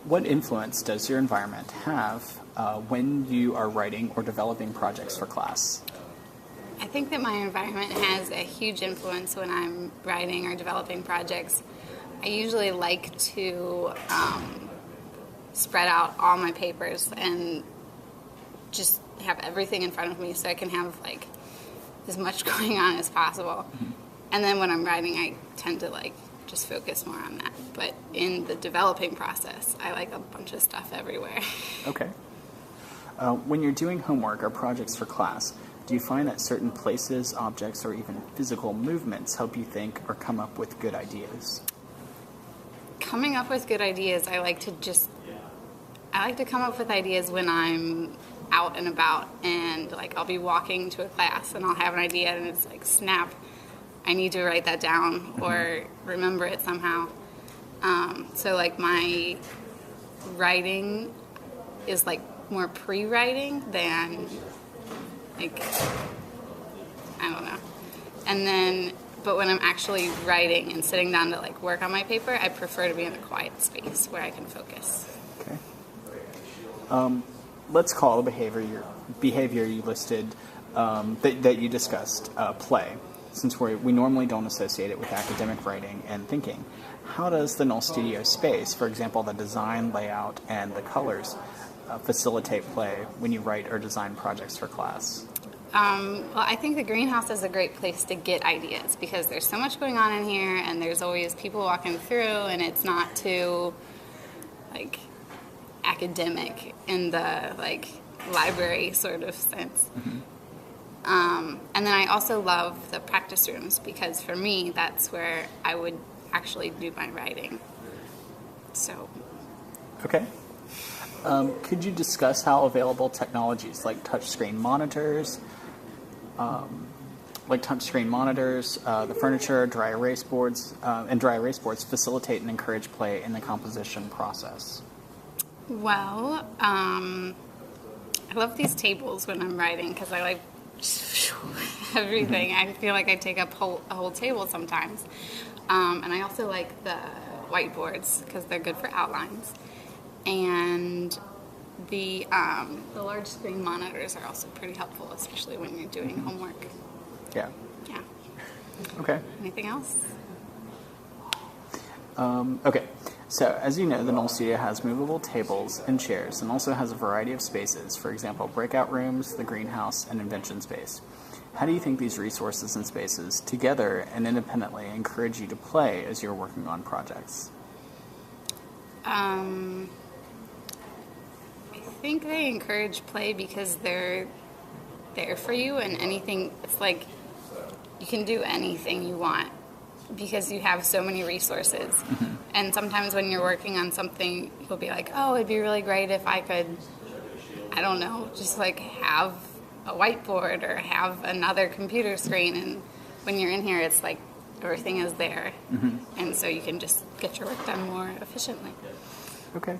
What influence does your environment have when you are writing or developing projects for class? I think that my environment has a huge influence when I'm writing or developing projects. I usually like to spread out all my papers and just have everything in front of me so I can have like as much going on as possible. Mm-hmm. And then when I'm writing, I tend to like just focus more on that. But in the developing process, I like a bunch of stuff everywhere. Okay. When you're doing homework or projects for class, do you find that certain places, objects, or even physical movements help you think or come up with good ideas? Coming up with good ideas, I like to come up with ideas when I'm out and about, and like I'll be walking to a class and I'll have an idea and it's like, snap, I need to write that down or remember it somehow. So like my writing is like more pre-writing than like, I don't know. And then, but when I'm actually writing and sitting down to like work on my paper, I prefer to be in a quiet space where I can focus. Okay. Let's call the behavior you listed that you discussed play, since we normally don't associate it with academic writing and thinking. How does the Null Studio space, for example, the design, layout, and the colors, facilitate play when you write or design projects for class? Well, I think the greenhouse is a great place to get ideas because there's so much going on in here and there's always people walking through and it's not too like academic in the like library sort of sense. Mm-hmm. And then I also love the practice rooms because for me that's where I would actually do my writing. So. Okay. Could you discuss how available technologies like touchscreen monitors, the furniture, dry erase boards, and dry erase boards facilitate and encourage play in the composition process? Well, I love these tables when I'm writing because I like everything. I feel like I take up a whole table sometimes. And I also like the whiteboards because they're good for outlines. And the large screen monitors are also pretty helpful, especially when you're doing homework. Yeah. Yeah. Okay. Anything else? Okay. So, as you know, the Null Studio has movable tables and chairs and also has a variety of spaces, for example, breakout rooms, the greenhouse, and invention space. How do you think these resources and spaces, together and independently, encourage you to play as you're working on projects? I think they encourage play because they're there for you and anything, it's like you can do anything you want because you have so many resources. Mm-hmm. And sometimes when you're working on something, you'll be like, oh, it'd be really great if I could, I don't know, just like have a whiteboard or have another computer screen. And when you're in here, it's like everything is there. Mm-hmm. And so you can just get your work done more efficiently. Okay.